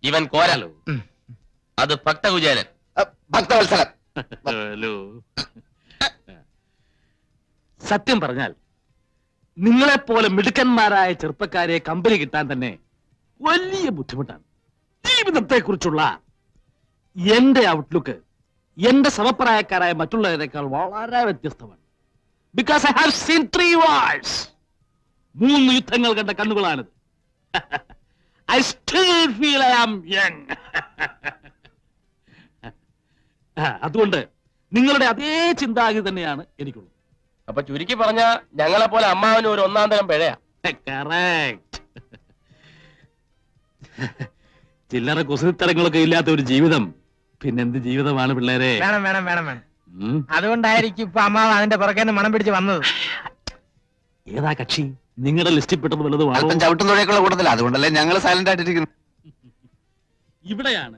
ഇവൻ കോരാലോ, അത് ഭക്തകുചേരൻ. ഭക്തവത്സലൻ. സത്യം പറഞ്ഞാൽ നിങ്ങളെപ്പോലെ മിടുക്കന്മാരായ ചെറുപ്പക്കാരെ കമ്പനി കിട്ടാൻ തന്നെ വലിയ ബുദ്ധിമുട്ടാണ്. ജീവിതത്തെ കുറിച്ചുള്ള എന്റെ ഔട്ട്ലുക്ക് എന്റെ സമപ്രായക്കാരായ മറ്റുള്ളവരെക്കാൾ വളരെ വ്യത്യസ്തമാണ്. Because I have seen 3 wars. 3 യുദ്ധങ്ങൾ കണ്ട കണ്ണുകളാണിത്. I still feel I am young. അതുകൊണ്ട് നിങ്ങളുടെ അതേ ചിന്താഗതി തന്നെയാണ് എനിക്കുള്ളത്. അപ്പൊ ചുരുക്കി പറഞ്ഞ ഞങ്ങളെ പോലെ അമ്മാവനും ഒരു ഒന്നാം തരം പിഴയാ. കറക്റ്റ്. ചില്ലറ കുസൃത്തരങ്ങളൊക്കെ ഇല്ലാത്ത ഒരു ജീവിതം പിന്നെന്ത് ജീവിതമാണ് പിള്ളേരെ? വേണം വേണം വേണം വേണം. അതുകൊണ്ടായിരിക്കും ഇപ്പൊ അമ്മാവ് അതിന്റെ പുറകെ മണം പിടിച്ച് വന്നത്. ഏതാ കക്ഷി? നിങ്ങളുടെ ലിസ്റ്റിൽ പെട്ടത് വല്ലതും ആണോ? ചവിട്ടും തുഴയൊക്കെയുള്ള കൂട്ടത്തില്ല, അതുകൊണ്ടല്ലേ ഞങ്ങൾ സൈലന്റ് ആയിട്ടിരിക്കുന്നു. ഇവിടെയാണ്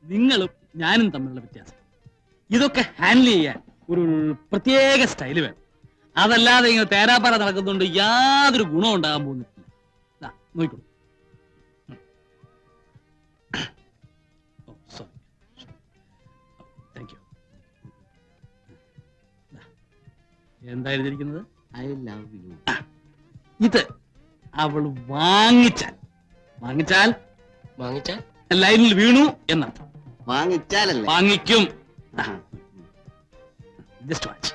നിങ്ങളും ഞാനും തമ്മിലുള്ള വ്യത്യാസം. ഇതൊക്കെ ഹാൻഡിൽ ചെയ്യാൻ ഒരു പ്രത്യേക സ്റ്റൈല് വേണം. അതല്ലാതെ ഇങ്ങനെ തേരാപ്പാറ നടക്കുന്നുണ്ട് യാതൊരു ഗുണം ഉണ്ടാകാൻ പോകുന്നില്ല. നോക്കിക്കോളൂ. Thank you. എന്താ എഴുതിയിരിക്കുന്നത്? I love you. ഇത് അവൾ വാങ്ങിച്ചാൽ വാങ്ങിച്ചാൽ ലൈനിൽ വീണു എന്നർത്ഥം. വാങ്ങിച്ചാലല്ലേ? വാങ്ങിക്കും. Just watch.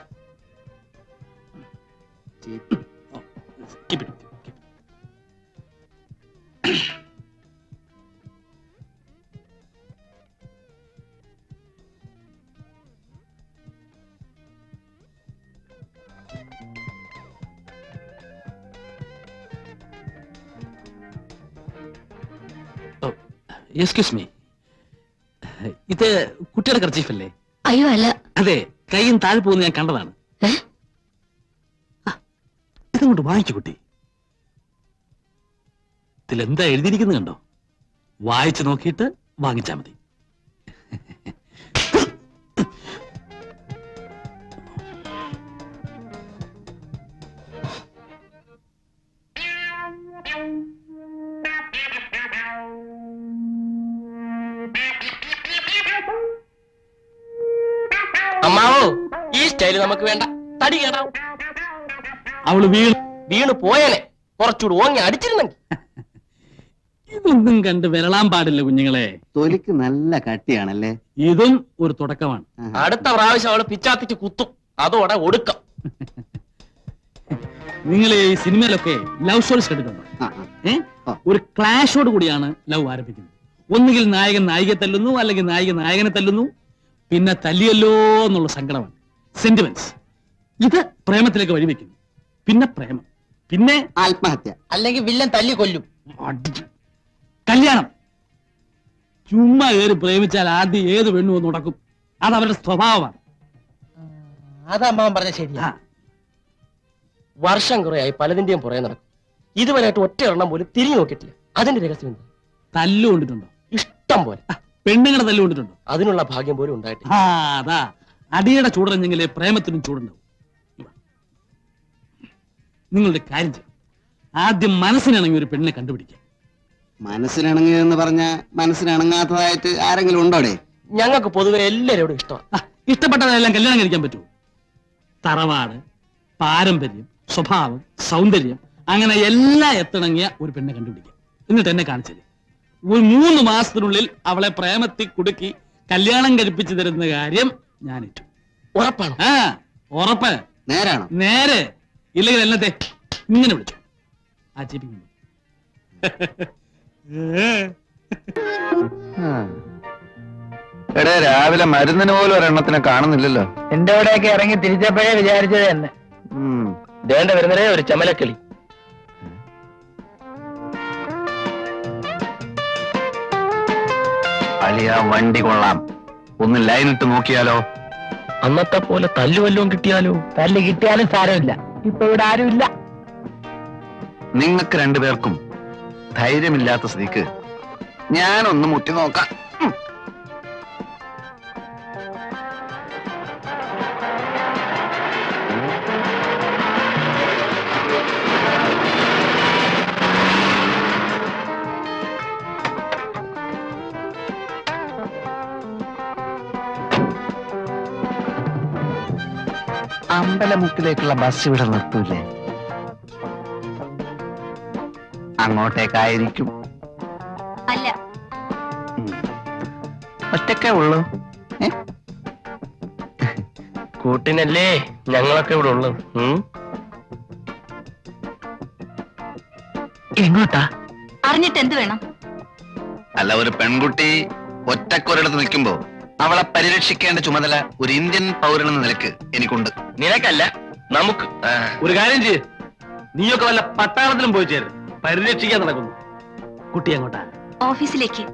Keep it. Excuse me, ഇത് കുട്ടിയുടെ കർച്ചീഫല്ലേ? അയ്യോ അല്ല. അതെ, കൈയും താഴെ പോകുന്ന ഞാൻ കണ്ടതാണ്. ഇതങ്ങോട്ട് വാങ്ങിച്ചു കുട്ടി. ഇതിലെന്താ എഴുതിയിരിക്കുന്നത് കണ്ടോ? വായിച്ചു നോക്കിയിട്ട് വാങ്ങിച്ചാ മതി. അമ്മാവോ, ഈ സ്റ്റൈല് നമുക്ക് വേണ്ട. തടി കേടാവും. അവള് വീണ് പോയനെ കുറച്ചുകൂടി ഓങ്ങി അടിച്ചിരുന്നെങ്കിൽ. ഇതൊന്നും കണ്ട് വിരളാൻ പാടില്ല കുഞ്ഞുങ്ങളെ. തൊലിക്ക് നല്ല കട്ടിയാണല്ലേ? ഇതും ഒരു തുടക്കമാണ്. അടുത്ത പ്രാവശ്യം അവള് പിച്ചാത്തിക്ക് കുത്തും, അതോടെ ഒടുക്കം. നിങ്ങൾ ഈ സിനിമയിലൊക്കെ ലവ് സ്റ്റോറീസ് കണ്ടിട്ടുണ്ടോ? ഒരു ക്ലാഷോട് കൂടിയാണ് ലവ് ആരംഭിക്കുന്നത്. ഒന്നുകിൽ നായകൻ നായികയെ തല്ലുന്നു, അല്ലെങ്കിൽ നായിക നായകനെ തല്ലുന്നു, പിന്നെ തല്ലിയല്ലോ എന്നുള്ള സങ്കടമാണ്, സെന്റിമെന്റ്സ്. ഇത് പ്രേമത്തിലേക്ക് വഴിവെക്കുന്നു. പിന്നെ പ്രേമം, പിന്നെ ആത്മഹത്യ, അല്ലെങ്കിൽ വില്ലൻ തല്ലി കൊല്ലും, കല്യാണം. ചുമ്മാ കയറി പ്രേമിച്ചാൽ ആദ്യം ഏത് പെണ്ണു നടക്കും. അത് അവരുടെ സ്വഭാവമാണ്. അത് അമ്മാവൻ പറഞ്ഞ ശരിയാ. വർഷം കുറയായി പലതിന്റെയും പുറകെ നടക്കും. ഇതുവരെയായിട്ട് ഒറ്റ എണ്ണം പോലും തിരിഞ്ഞു നോക്കിയിട്ടില്ല. അതിന്റെ രഹസ്യം എന്താ? തല്ലു കൊണ്ടിട്ടുണ്ടോ? ഇഷ്ടം പോലെ. പെണ്ണുങ്ങളെ തല്ലു കൊണ്ടിട്ടുണ്ടോ? അതിനുള്ള ഭാഗ്യം പോലും ഉണ്ടായിട്ടില്ല. അതാ അടിയുടെ ചൂടറിഞ്ഞെങ്കിലേ പ്രേമത്തിനും ചൂടുണ്ടാവും. നിങ്ങളുടെ കാര്യം ചെയ്യും, ആദ്യം മനസ്സിനിണങ്ങി ഒരു പെണ്ണിനെ കണ്ടുപിടിക്കുക. മനസ്സിനിണങ്ങിയെന്ന് പറഞ്ഞ മനസ്സിനിണങ്ങാത്തതായിട്ട് ആരെങ്കിലും ഉണ്ടോടെ? ഞങ്ങൾക്ക് പൊതുവെ എല്ലാവരോടും ഇഷ്ടമാണ്. ഇഷ്ടപ്പെട്ടതെല്ലാം കല്യാണം കഴിക്കാൻ പറ്റുമോ? തറവാട്, പാരമ്പര്യം, സ്വഭാവം, സൗന്ദര്യം, അങ്ങനെ എല്ലാം എത്തിണങ്ങിയ ഒരു പെണ്ണെ കണ്ടുപിടിക്കുക. എന്നിട്ട് എന്നെ കാണിച്ചത് ഒരു 3 മാസത്തിനുള്ളിൽ അവളെ പ്രേമത്തിൽ കുടുക്കി കല്യാണം കഴിപ്പിച്ചു തരുന്ന കാര്യം ഞാൻ ഏറ്റു. ഉറപ്പാണ്? ഉറപ്പ്. നേരാണോ? നേരെ. ഇല്ലെങ്കിൽ എന്നത്തെ ഇങ്ങനെ വിളിച്ചു ആ ചിപ്പിക്കുന്നു. എടേ, രാവിലെ മരുന്നിന് പോലും ഒരെണ്ണത്തിനെ കാണുന്നില്ലല്ലോ. എന്റെ അവിടെയൊക്കെ ഇറങ്ങി തിരിച്ചപ്പോഴേ വിചാരിച്ചത് തന്നെ. ദേണ്ട വരുന്നതേ ഒരു ചമലക്കിളി. അളിയ, വണ്ടി കൊള്ളാം. ഒന്ന് ലൈനിട്ട് നോക്കിയാലോ? അന്നത്തെ പോലെ തല്ലു വല്ലതും കിട്ടിയാലോ? തല്ല് കിട്ടിയാലും സാരമില്ല, ഇപ്പൊ ഇവിടെ ആരുമില്ല. നിങ്ങൾക്ക് രണ്ടുപേർക്കും ധൈര്യമില്ലാത്ത സ്ഥിതിക്ക് ഞാനൊന്ന് മുട്ടി നോക്കാം. അമ്പലമുക്കിലേക്കുള്ള ബസ് ഇവിടെ നിർത്തൂലേ? അങ്ങോട്ടേക്കായിരിക്കും. അല്ല, ഒറ്റക്കേ ഉള്ളൂ. കൂട്ടിനല്ലേ ഞങ്ങളൊക്കെ ഇവിടെ ഉള്ളത്. എങ്ങോട്ടാ? അറിഞ്ഞിട്ട് എന്ത് വേണം? അല്ല, ഒരു പെൺകുട്ടി ഒറ്റക്കൊരിടത്ത് നിൽക്കുമ്പോ അവളെ പരിരക്ഷിക്കേണ്ട ചുമതല ഒരു ഇന്ത്യൻ പൗരനെന്ന നിലക്ക് എനിക്കുണ്ട്. നിനക്കല്ല, നമുക്ക്. ഒരു കാര്യം ചെയ്യ്, നീയൊക്കെ വല്ല പട്ടാളത്തിലും പോയി ചേര്. പരിരക്ഷിക്കാൻ നടക്കുന്നു. കുട്ടി എങ്ങോട്ടാ? ഓഫീസിലേക്ക്.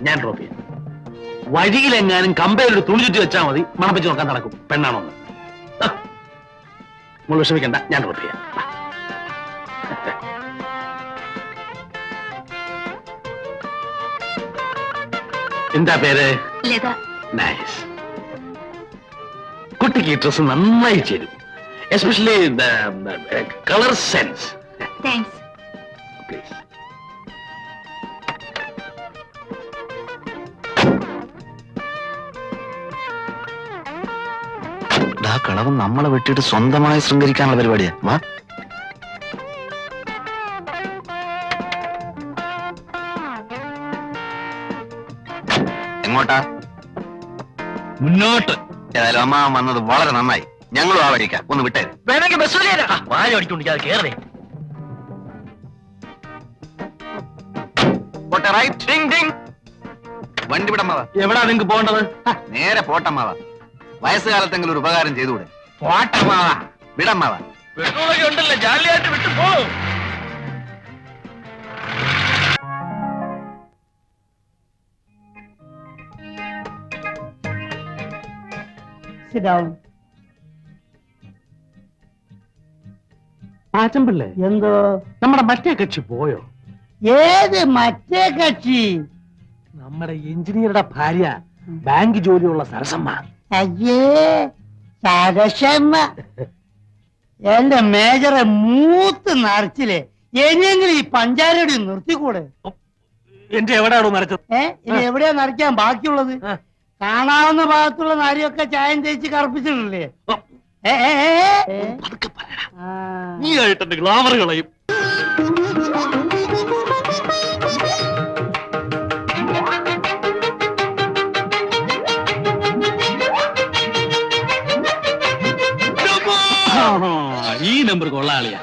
ഞാൻ ഡ്രോപ്പ് ചെയ്യാം. വഴിയിലെങ്ങാനും കമ്പയിലൊരു തുണി ചുറ്റി വെച്ചാൽ മതി, മണപ്പിച്ച് നോക്കാൻ നടക്കും പെണ്ണാണോന്ന്. നമ്മൾ വിഷമിക്കണ്ട, ഞാൻ ഡ്രോപ്പ് ചെയ്യാം. എന്താ പേര്? ലത. നൈസ്. കുട്ടിക്ക് ഈ ഡ്രസ് നന്നായി ചേരും, especially colour sense. Thanks. Please. കളവും നമ്മളെ വെട്ടിയിട്ട് സ്വന്തമായി ശൃംഗരിക്കാനുള്ള പരിപാടിയാ. വാ. എങ്ങോട്ടാ? മുന്നോട്ട്. ഏതായാലും അമ്മ വന്നത് വളരെ നന്നായി. ഞങ്ങളും ആ വഴിക്കാം. ഒന്ന് വിട്ടേര്. വേണമെങ്കിൽ ബസ് വാഴ ഓടിക്കൊണ്ടിരിക്കാതെ കേറണേ. പോട്ടെ, റൈറ്റ്. Ding Ding. വണ്ടി വിടമ്മാവ. എവിടാ നിങ്ങക്ക് പോകേണ്ടത്? നേരെ പോട്ടമ്മാവ. വയസ്സുകാലത്തെങ്കിലും ഒരു ഉപകാരം ചെയ്തുകൂടെ? പോട്ടമാവ. വിടമ്മാവ. പെട്രോളൊക്കെ ഉണ്ടല്ലോ, ജാലിയായിട്ട് വിട്ടു പോ. ആച്ചമ്പല്ലേ, എന്തോ? നമ്മുടെ മറ്റേ കക്ഷി പോയോ? ഏത് മറ്റേ കക്ഷി? നമ്മുടെ എഞ്ചിനീയറുടെ ഭാര്യ, ബാങ്ക് ജോലിയുള്ള സരസമ്മ. അയ്യേ, സരസമ്മ. എന്റെ മേജറെ മൂത്ത് നിറച്ചില്ലേ, ഇനിയെങ്കിലും ഈ പഞ്ചാരടി നിർത്തിക്കൂടെ? എന്റെ എവിടെയാണോ നരച്ചത്? ഇനി എവിടെയാ നിറയ്ക്കാൻ ബാക്കിയുള്ളത്? കാണാവുന്ന ഭാഗത്തുള്ള നാരിയൊക്കെ ചായം തേച്ച് കറുപ്പിച്ചിട്ടില്ലേ? നീ ആയിട്ട് എന്റെ ഗ്ലാമർ കളയും. ഈ നമ്പർ കൊള്ളാളിയാ.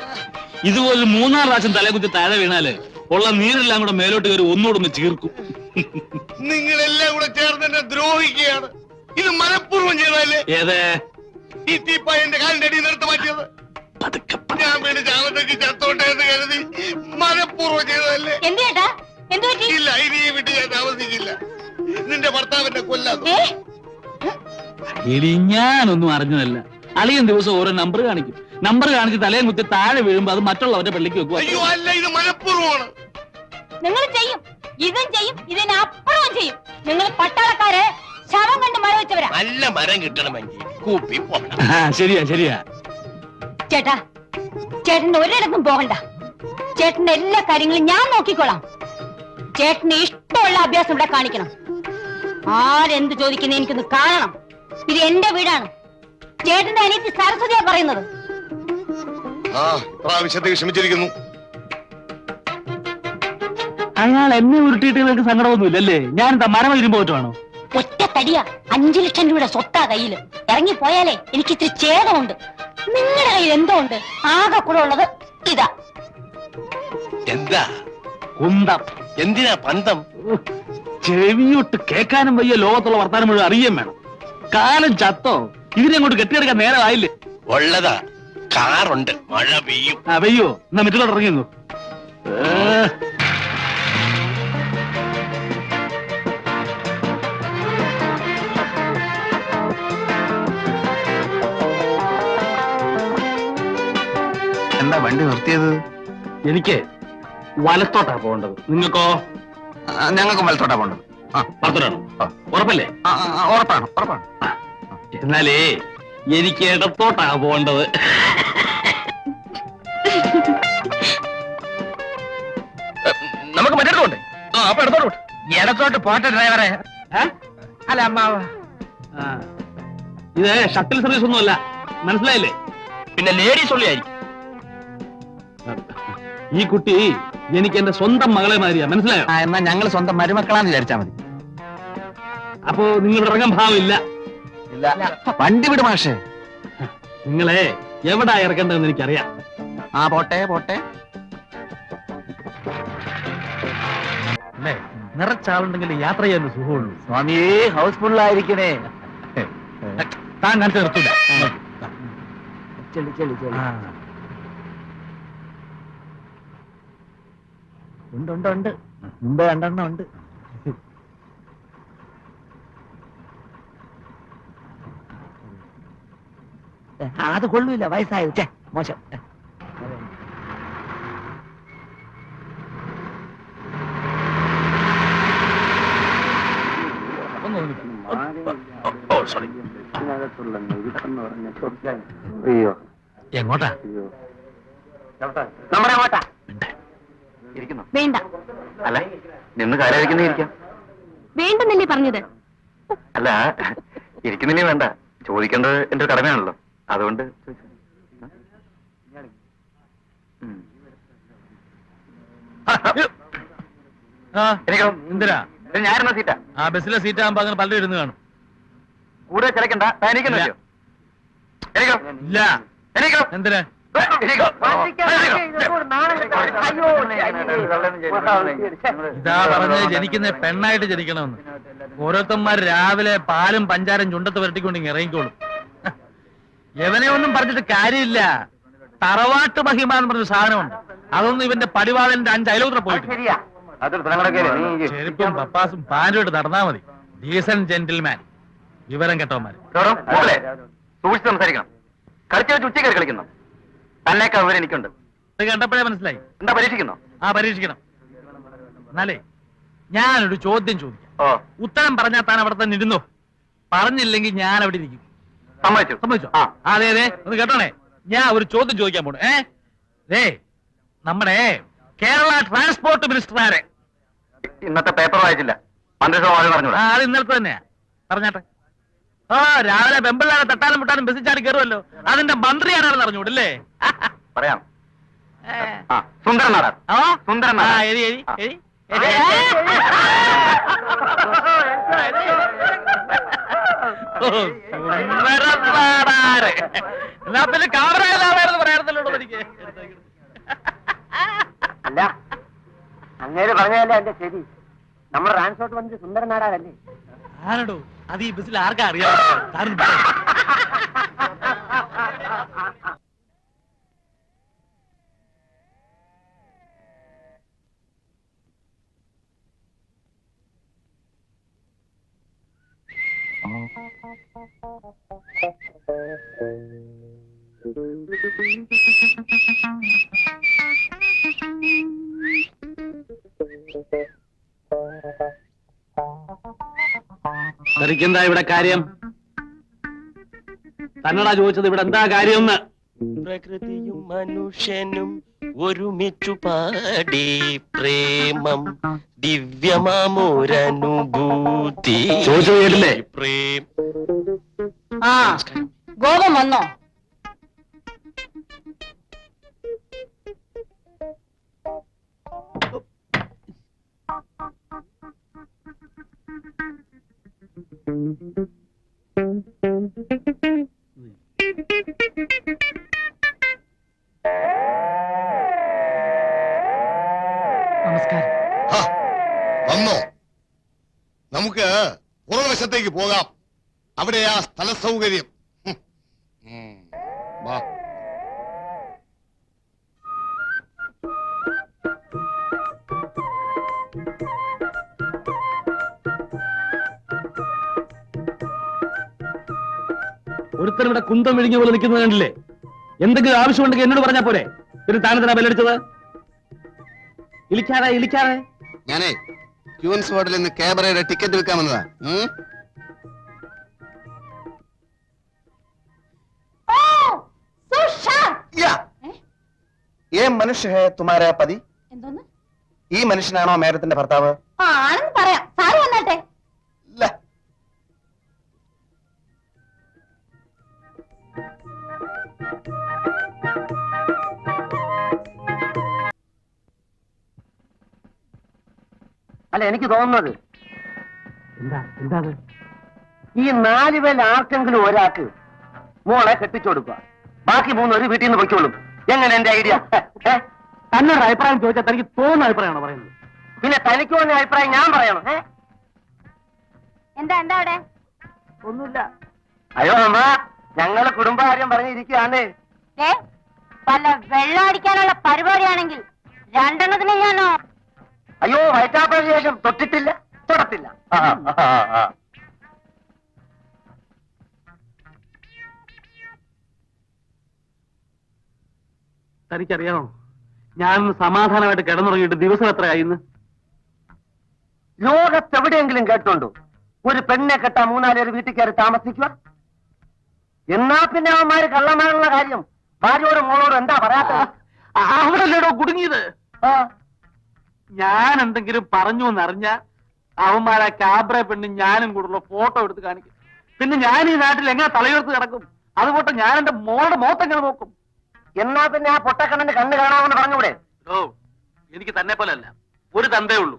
ഇതുപോലെ 3-4 പ്രാവശ്യം തലകുത്തി താഴെ വീണാല് ഉള്ള നീരെല്ലാം കൂടെ മേലോട്ട് കയറി ഒന്നുകൂടെ ചീർക്കും. നിങ്ങളെല്ലാം കൂടെ ചേർന്ന് എന്നെ ദ്രോഹിക്കുകയാണ്. ഇത് മനഃപൂർവ്വം ചെയ്തല്ലേ? ഏതേ ഈ തീപ്പ എന്റെ കാലിന്റെ അടിയിൽ നിർത്തി മാറ്റിയത്? ഞാൻ വീട് ചാവത്തേക്ക് ചത്തോട്ടെ എന്ന് കരുതി മനഃപൂർവ്വം ചെയ്തതല്ലേ? ഇല്ല, ഇനി ഈ വീട്ടിൽ ഞാൻ താമസിക്കില്ല. നിന്റെ ഭർത്താവിനെ കൊല്ലാതെ. ഇനി ഞാനൊന്നും അറിഞ്ഞതല്ല. അളിയൻ ദിവസം ഓരോ നമ്പർ കാണിക്കും. നമ്പർ കാണിച്ച് തലയും കുത്തി താഴെ വീഴുമ്പോ അത് മറ്റുള്ളവരുടെ പള്ളിക്ക് വെക്കുക. അയ്യോ അല്ല, ഇത് മനഃപൂർവ്വമാണ്. നിങ്ങൾ ചെയ്യും, ഇതും ചെയ്യും, ഇതിനപ്പുറവും ചെയ്യും. നിങ്ങൾ പട്ടാളക്കാരെ ശവം കണ്ട് മരം വെച്ചവരാ. നല്ല മരം കിട്ടണമെങ്കിൽ കൂപ്പി പോകണം. ശരിയാ ശരിയാ. ചേട്ടാ, ചേട്ടന്റെ ഒരിടത്തും പോകണ്ട. ചേട്ടന്റെ എല്ലാ കാര്യങ്ങളും ഞാൻ നോക്കിക്കോളാം. ചേട്ടന് ഇഷ്ടമുള്ള അഭ്യാസം ഇവിടെ കാണിക്കണം. ആരെന്ത് ചോദിക്കുന്ന എനിക്കൊന്ന് കാണണം. ഇത് എന്റെ വീടാണ്. ചേട്ടന്റെ അനിയത്തി സരസ്വതിയാ പറയുന്നത്. പ്രാവശ്യത്തേക്ക് ക്ഷമിച്ചിരിക്കുന്നു. അയാൾ എന്നെ ഉരുട്ടിയിട്ട് നിങ്ങൾക്ക് സങ്കടമൊന്നുമില്ലല്ലേ? ഞാൻ എന്താ മരം വരുമ്പോ പറ്റുവാണോ? ഒറ്റ തടിയാ, 5 ലക്ഷം രൂപയുടെ സ്വത്താ കയ്യില്. ഇറങ്ങിപ്പോയാലേ എനിക്ക് ഇത്തിരി ഛേദമുണ്ട്. നിങ്ങളുടെ കയ്യിൽ എന്തോ ഉണ്ട്. ആകെ കൂടെ ഉള്ളത് ഇതാ. എന്താ കുന്തം? എന്തിനാ പന്തം? ചെവിയൊട്ട് കേൾക്കാനും വയ്യ. ലോകത്തുള്ള വർത്താനം മുഴുവൻ അറിയാൻ വേണം. കാലം ചത്തോ? ഇതിനെ അങ്ങോട്ട് കെട്ടിയെടുക്കാൻ നേരമായില്ലേ? ഉള്ളതാ, കാറുണ്ട്, മഴ പെയ്യും. പെയ്യോ? എന്നാ മറ്റുള്ളവർ ഇറങ്ങിയെന്നു. എന്താ വണ്ടി നിർത്തിയത്? എനിക്ക് വലത്തോട്ടാ പോകേണ്ടത്. നിങ്ങൾക്കോ? ഞങ്ങൾക്കും വലത്തോട്ടാ പോകേണ്ടത്. വലത്തോട്ടാണോ? ഉറപ്പല്ലേ? ഉറപ്പാണ് ഉറപ്പാണ്. എന്നാലേ എനിക്ക് ഇടത്തോട്ടാ പോകേണ്ടത്. നമുക്ക് മറ്റേ അപ്പൊ ഇടത്തോട്ട് ഇടത്തോട്ട് പോട്ടെ ഡ്രൈവറെ. അല്ല അമ്മാവ, ഇത് ഷട്ടിൽ സർവീസ് ഒന്നുമല്ല, മനസ്സിലായില്ലേ? പിന്നെ ലേഡീസ് ഉള്ളി ആയിരിക്കും. ഈ കുട്ടി എനിക്ക് എന്റെ സ്വന്തം മകളെ മാതിരിയാ, മനസ്സിലായോ? എന്നാ ഞങ്ങൾ സ്വന്തം മരുമക്കളാന്ന് വിചാരിച്ചാ മതി. അപ്പോ നിങ്ങൾ ഇറങ്ങാൻ ഭാവമില്ല. വണ്ടി വിട് മാഷേ. നിങ്ങളെ എവിടാ ഇറക്കേണ്ടതെന്ന് എനിക്കറിയാം. ആ പോട്ടെ പോട്ടെ. അല്ലേ, നിറച്ചാളുണ്ടെങ്കിൽ യാത്ര ചെയ്യാൻ സുഖമുള്ളൂ. സ്വാമിയേ, ഹൗസ്ഫുള്ളായിരിക്കണേ. താൻ കാണിച്ചു നിർത്തൂല. ഉണ്ട് മുമ്പ് 2 എണ്ണം ഉണ്ട്. അത് കൊള്ളൂല, വയസ്സായത് മോശം. എങ്ങോട്ടാ? നമ്മുടെ അങ്ങോട്ടാ. വേണ്ട അല്ല, നിന്ന് കാര്യമായിരിക്കുന്നേ ഇരിക്കാം. വേണ്ടെന്നല്ലേ പറഞ്ഞത്? അല്ല, ഇരിക്കുന്നില്ലേ വേണ്ട, ചോദിക്കേണ്ടത് എന്റെ ഒരു കടമയാണല്ലോ, അതുകൊണ്ട് എനിക്കോ എന്തിനാ? ഞാനെന്ന സീറ്റാ. ആ ബസ്സിലെ സീറ്റ് ആകുമ്പോ അങ്ങനെ പലരും ഇരുന്ന് കാണും. കൂടെ ചിലക്കണ്ട. എനിക്കോ എനിക്കോ ഇല്ല. എനിക്കോ എന്തിനാ? ഇതാ പറഞ്ഞത് ജനിക്കുന്ന പെണ്ണായിട്ട് ജനിക്കണമെന്ന്. ഓരോരുത്തന്മാർ രാവിലെ പാലും പഞ്ചാരം ചുണ്ടത്ത് വരട്ടിക്കൊണ്ട് ഇറങ്ങിക്കോളും. എവനെ ഒന്നും പറഞ്ഞിട്ട് കാര്യമില്ല. തറവാട്ട് മഹിമ എന്ന് പറഞ്ഞ സാധനമുണ്ട്. അതൊന്നും ഇവന്റെ പടിവാളന്റെ 5 അയലോത്ര പോയിട്ട്. ചെരുപ്പും പപ്പാസും പാൻറ്റുമായിട്ട് നടന്നാ മതി. Decent gentleman. വിവരം കെട്ടവന്മാര്. സൂക്ഷിച്ച് സംസാരിക്കണം. കളിച്ചു വെച്ച് ഉച്ചക്കറി കളിക്കുന്നു. തന്നേക്കാൾ വിവരം എനിക്കുണ്ട്. ഇത് കണ്ടപ്പോഴേ മനസ്സിലായി. എന്താ പരീക്ഷിക്കുന്നോ? ആ, പരീക്ഷിക്കണം. എന്നാലേ ഞാനൊരു ചോദ്യം ചോദിക്കാം. ഓ, ഉത്തരം പറഞ്ഞാൽ താൻ അവിടെ തന്നെ ഇരുന്നോ. പറഞ്ഞില്ലെങ്കിൽ ഞാൻ അവിടെ ഇരിക്കും. സമ്മതിച്ചു. സമ്മതിച്ചോ? ആ. അതെ അതെ, ഒന്ന് കേട്ടോണേ. ഞാൻ ഒരു ചോദ്യം ചോദിക്കാൻ പോണു. നമ്മുടെ കേരള ട്രാൻസ്പോർട്ട് മിനിസ്റ്റർ ആരെ? ഇന്നത്തെ പേപ്പർ വായിച്ചില്ല. മന്ത്രിസഭ പറഞ്ഞൂടാ. അത് ഇന്നലത്തെ തന്നെയാ. പറഞ്ഞാട്ടെ. രാവിലെ വെമ്പിള്ളാരെ തട്ടാനും മുട്ടാനും ബസ്സിൽ ചാടി കയറുമല്ലോ. അതിന്റെ മന്ത്രി ആരാണെന്ന് അറിഞ്ഞൂടല്ലേ? പറയാം. സുന്ദരൻ നാടാർ. സുന്ദരൻ നാടാർ. എരി എരി എരി. എന്നാ പിന്നെ കാമറായെന്ന് പറയാറുണ്ടല്ലോ എനിക്ക്. അല്ല, അങ്ങേര് പറഞ്ഞതല്ലേ എന്റെ ശരി. നമ്മുടെ ട്രാൻസ്പോർട്ട് മന്ത്രി സുന്ദരൻ നാടാരല്ലേ? ആരടോ അത്? ഈ ബസ്സിൽ ആർക്കാ അറിയാം? തനിക്കെന്താ ഇവിടെ കാര്യം? തന്നടാ ചോദിച്ചത് ഇവിടെ എന്താ കാര്യമെന്ന്. പ്രകൃതിയും മനുഷ്യനും ഒരുമിച്ചു പാടി പ്രേമം ദിവ്യമാമോരനുഭൂതി. ചോദിച്ചത് കേട്ടില്ലേ? പ്രേം. ആ, ഗോപം വന്നോ? നമസ്കാരം. വന്നോ? നമുക്ക് പുറവശത്തേക്ക് പോകാം. അവിടെയാ സ്ഥല സൗകര്യം. വാ. ഒരുത്തരം ഇവിടെ കുന്തം വിഴിഞ്ഞ പോലെ നിൽക്കുന്നത് കണ്ടില്ലേ? എന്തെങ്കിലും ആവശ്യമുണ്ടെങ്കിൽ എന്നോട് പറഞ്ഞാ പോരെ. പിന്നെ താനെന്തിനാ ബെല്ലടിച്ചത്? ഇളിക്കാതെ. ഞാനേ ക്യൂൻസ് വാർഡിൽ നിന്ന് ക്യാബറയുടെ ടിക്കറ്റ് വിൽക്കാൻ വന്നതാ. മനുഷ്യ ഹേ തുമാരാ പതി? എന്തോന്ന്? ഈ മനുഷ്യനാണോ മേഡത്തിന്റെ ഭർത്താവ്? ആണെന്ന് പറയാം. സാറ് വന്നാട്ടെ. അല്ല എനിക്ക് തോന്നുന്നത് എന്താ ഈ 4 പേരിൽ ആർക്കെങ്കിലും ഒരാൾക്ക് മോളെ കെട്ടിച്ചു കൊടുക്കുക, ബാക്കി 3 ഒരു വീട്ടിൽ നിന്ന് പൊയ്ക്കോളും. എങ്ങനെ എന്റെ ഐഡിയ? തന്നൊരു അഭിപ്രായം ചോദിച്ചാൽ തനിക്ക് തോന്നുന്ന അഭിപ്രായമാണോ പറയുന്നത്? പിന്നെ തനിക്ക് തോന്നിയ അഭിപ്രായം ഞാൻ പറയണം? എന്താ എന്താ അവിടെ? ഒന്നുമില്ല. അയ്യോ അമ്മ, ഞങ്ങള് കുടുംബകാര്യം പറഞ്ഞിരിക്കുകയാണ്. വല്ല വെള്ളം അടിക്കാനുള്ള പരിപാടിയാണെങ്കിൽ 2 ഞാനോ? അയ്യോ, വയറ്റാപ്പതിന് ശേഷം തൊട്ടിട്ടില്ല, തൊടത്തില്ല. തനിക്കറിയാമോ, ഞാനൊന്ന് സമാധാനമായിട്ട് കിടന്നുറങ്ങിയിട്ട് ദിവസം എത്രയായിന്ന്? ലോകത്തെവിടെയെങ്കിലും കേട്ടുണ്ടോ ഒരു പെണ്ണെ കെട്ടാ 3-4 പേര് വീട്ടിൽ കയറി താമസിക്കുക? എന്നാ പിന്നെ അവന്മാര് കള്ളന്മാരുള്ള കാര്യം ഭാര്യയോടും മോളോടും എന്താ പറയാത്തത്? അവിടെല്ലേടോ കുടുങ്ങിയത്. ഞാൻ എന്തെങ്കിലും പറഞ്ഞു എന്നറിഞ്ഞ അവന്മാരാ ക്യാബ്ര പെണ്ണും ഞാനും കൂടുള്ള ഫോട്ടോ എടുത്ത് കാണിക്കും. പിന്നെ ഞാൻ ഈ നാട്ടിൽ എങ്ങനെ തലയുയർത്ത് കിടക്കും? അതുകൊണ്ട് ഞാൻ എന്റെ മോളുടെ മുഖത്തെങ്ങനെ നോക്കും? എന്നാ പിന്നെ ആ പൊട്ടക്കണ്ണന്റെ കണ്ണ് കാണാമെന്ന് പറഞ്ഞൂടെ? ഓ, എനിക്ക് തന്നെ പോലെ അല്ല, ഒരു തന്തേ ഉള്ളൂ.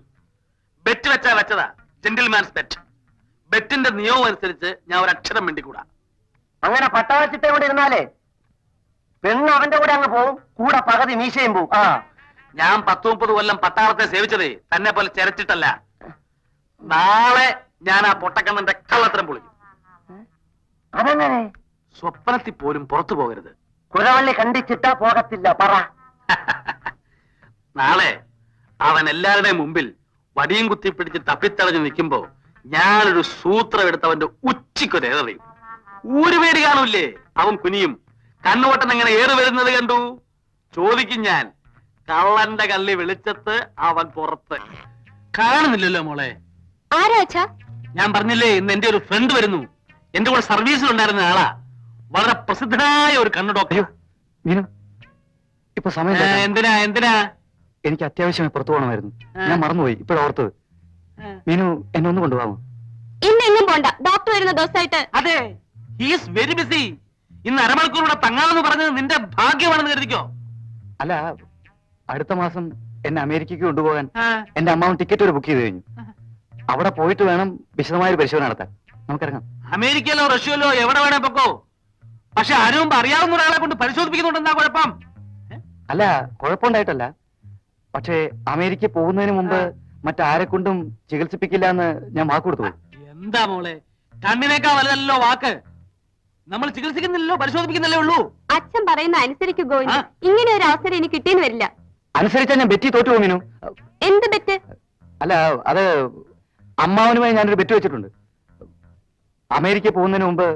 ബെറ്റ് വെച്ചാ വെച്ചതാ, ജെന്റിൽമാൻസ് ബെറ്റ്. ബെറ്റിന്റെ നിയമം അനുസരിച്ച് ഞാൻ ഒരു അക്ഷരം മിണ്ടിക്കൂടാ. അങ്ങനെ പട്ടാളച്ചിട്ടേ കൂടെ ഇരുന്നാലേ പെണ്ണ് അവന്റെ കൂടെ അങ്ങ് പോവും, കൂടെ പകുതി മീശയും പോവും. ഞാൻ 10-30 കൊല്ലം പട്ടാളത്തെ സേവിച്ചതേ തന്നെ പോലെ ചെരച്ചിട്ടല്ല. നാളെ ഞാൻ ആ പൊട്ടക്കണ്ണന്റെ കള്ളത്തരം പൊളിക്കും. അതെങ്ങനെ? സ്വപ്നത്തിൽ പോലും പുറത്തു പോകരുത്. കുരവള്ളി കണ്ടിച്ചിട്ടാ പോകത്തില്ല, പറ. നാളെ അവൻ എല്ലാവരുടെയും മുമ്പിൽ വടിയും കുത്തി പിടിച്ച് തപ്പിത്തടഞ്ഞു നിൽക്കുമ്പോ ഞാനൊരു സൂത്രം എടുത്ത് അവന്റെ ഉച്ചയ്ക്കൊരു ഏറിയും. ഊരുപേടി കാണൂല്ലേ, അവൻ കുനിയും. കണ്ണുവട്ടൻ എങ്ങനെ ഏറി വരുന്നത് കണ്ടു ചോദിക്കും ഞാൻ. കള്ളന്റെ കള്ളി വെളിച്ചത്ത് അവൻ പുറത്ത്. കാണുന്നില്ലല്ലോ മോളെ. ആരാ അച്ഛാ? ഞാൻ പറഞ്ഞില്ലേ, ഇന്ന് എന്റെ ഒരു ഫ്രണ്ട് വരുന്നു. എന്റെ കൂടെ സർവീസിലുണ്ടായിരുന്ന ആളാ, വളരെ പ്രസിദ്ധനായ ഒരു കണ്ണു ഡോക്ടർ. മീനു, ഇപ്പൊ സമയം എന്തിനാ? എനിക്ക് അത്യാവശ്യമായി പുറത്തു പോകണമായിരുന്നു, ഞാൻ മറന്നുപോയി. ഇപ്പോഴോർത്തത്. മീനു, എന്നെ ഒന്ന് കൊണ്ടുപോകാമോ? ഇന്നെങ്ങും പോണ്ട, ഡോക്ടർ വരുന്ന ദിവസമായിട്ട്. അതെ, ഹീസ് വെരി ബിസി. ഇന്ന് അരമണിക്കൂറൂടെ തങ്ങാമെന്ന് പറഞ്ഞത് നിന്റെ ഭാഗ്യമാണെന്ന് കരുതിക്കോ. അല്ല, അടുത്ത മാസം എന്നെ അമേരിക്കയ്ക്ക് കൊണ്ടുപോകാൻ എന്റെ അമ്മാവൻ ടിക്കറ്റ് ഒരു ബുക്ക് ചെയ്ത് കഴിഞ്ഞു. അവിടെ പോയിട്ട് വേണം വിശദമായ ഒരു പരിശോധന നടത്താൻ. നമുക്കിറങ്ങാം. അമേരിക്കയിലോ റഷ്യയിലോ എവിടെ വേണേ പൊക്കോ. പക്ഷെ ആരും മുമ്പ് അറിയാവുന്ന ഒരാളെ കൊണ്ട് പരിശോധിപ്പിക്കുന്നുണ്ടെന്നാ കുഴപ്പം. അല്ല, കുഴപ്പമുണ്ടായിട്ടല്ല. പക്ഷേ അമേരിക്ക പോകുന്നതിന് മുമ്പ് മറ്റാരെ കൊണ്ടും ചികിത്സിപ്പിക്കില്ല എന്ന് ഞാൻ വാക്ക് കൊടുത്തു. എന്താ മോളെ, കണ്ണിനേക്കാ വലുതല്ലോ വാക്ക്. നമ്മൾ ചികിത്സിക്കുന്നില്ലല്ലോ, പരിശോധിപ്പിക്കുന്നില്ലേ ഉള്ളൂ. അച്ഛൻ പറയുന്ന അനുസരിക്കുക ഗോവിന്ദ്. ഇങ്ങനെ ഒരു അവസരം ഇനി കിട്ടിയെന്ന് വരില്ല. അനുസരിച്ചാൽ ഞാൻ ബെറ്റി തോറ്റു പോകുമീനു. എന്ത് ബെറ്റ്? അല്ല, അത് അമ്മാവനുമായി ഞാനൊരു ബെറ്റ് വെച്ചിട്ടുണ്ട്. അമേരിക്ക പോകുന്നതിന് മുമ്പ്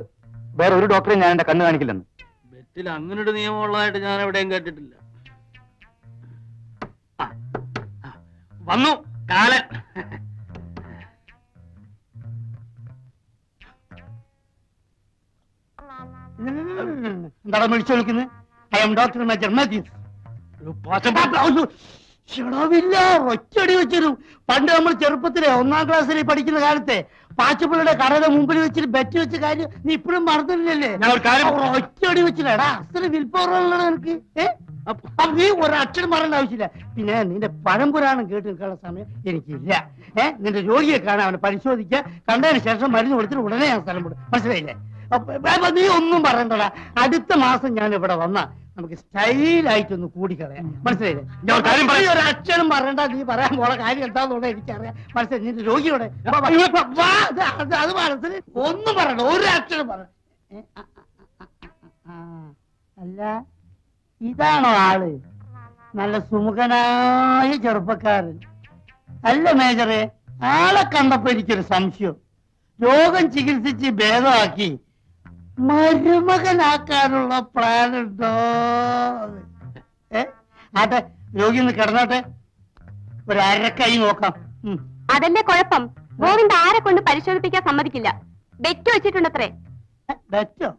വേറെ ഒരു ഡോക്ടറെ ഞാൻ എന്റെ കണ്ണ് കാണിക്കില്ലെന്ന്. ബെറ്റിൽ അങ്ങനൊരു നിയമം ഉള്ളതായിട്ട് ഞാൻ എവിടെയും കേട്ടിട്ടില്ല. വന്നു കാലൻ. എന്താണ് വിളിച്ചു വിളിക്കുന്നത്? I am doctor major Mathews. ില്ല ഒറ്റടി വെച്ചിരും. പണ്ട് നമ്മൾ ചെറുപ്പത്തിലെ 1ാം ക്ലാസ്സിൽ പഠിക്കുന്ന കാലത്തെ പാച്ചപ്പിള്ളയുടെ കടയുടെ മുമ്പിൽ വെച്ചിട്ട് ബെറ്റ് വെച്ച കാര്യം നീ ഇപ്പോഴും മറന്നില്ലല്ലേ? ഒറ്റടി വെച്ചില്ലടാ, അത്ര വിൽപ്പവറുള്ളത് എനിക്ക്. നീ ഒരക്ഷരം പറയേണ്ട ആവശ്യമില്ല. പിന്നെ നിന്റെ പഴംപുരാണം കേട്ട് നിൽക്കാനുള്ള സമയം എനിക്കില്ല. നിന്റെ രോഗിയെ കാണാൻ, അവനെ പരിശോധിക്കുക, കണ്ടതിന് ശേഷം മരുന്ന് കൊടുത്തിട്ട് ഉടനെ ഞാൻ സ്ഥലം വിടും. മനസ്സിലായില്ലേ? നീ ഒന്നും പറയണ്ടടാ. അടുത്ത മാസം ഞാൻ ഇവിടെ വന്നാ നമുക്ക് സ്റ്റൈലായിട്ടൊന്ന് കൂടിക്കളയാം. മനസ്സിലായില്ലേ? ഒരു അക്ഷരം പറയണ്ട. നീ പറയാൻ പോണ കാര്യം എന്താന്നുള്ളത് എനിക്കറിയാം. മനസ്സിലായി? നിന്റെ രോഗിയോടെ അത് മനസ്സിൽ ഒന്നും പറയണ്ട, ഒരു അക്ഷരം പറ. അല്ല, ഇതാണോ ആള്? നല്ല സുമുഖനായ ചെറുപ്പക്കാരൻ അല്ല മേജറെ? ആളെ കണ്ടപ്പോ എനിക്കൊരു സംശയം. രോഗം ചികിത്സിച്ച് ഭേദമാക്കി മരുമകനാക്കാനുള്ള പ്ലാൻ ഉണ്ടോ? ആട്ടെ, രോഗി ഒന്ന് കിടന്നോട്ടെ, ഒരു അരക്കൈ നോക്കാം. അതല്ലേ കുഴപ്പം. ഗോവിന്ദ് ആരെ കൊണ്ട് പരിശോധിപ്പിക്കാൻ സമ്മതിക്കില്ല. ബെറ്റ് വെച്ചിട്ടുണ്ടത്രേ. ബെറ്റോ?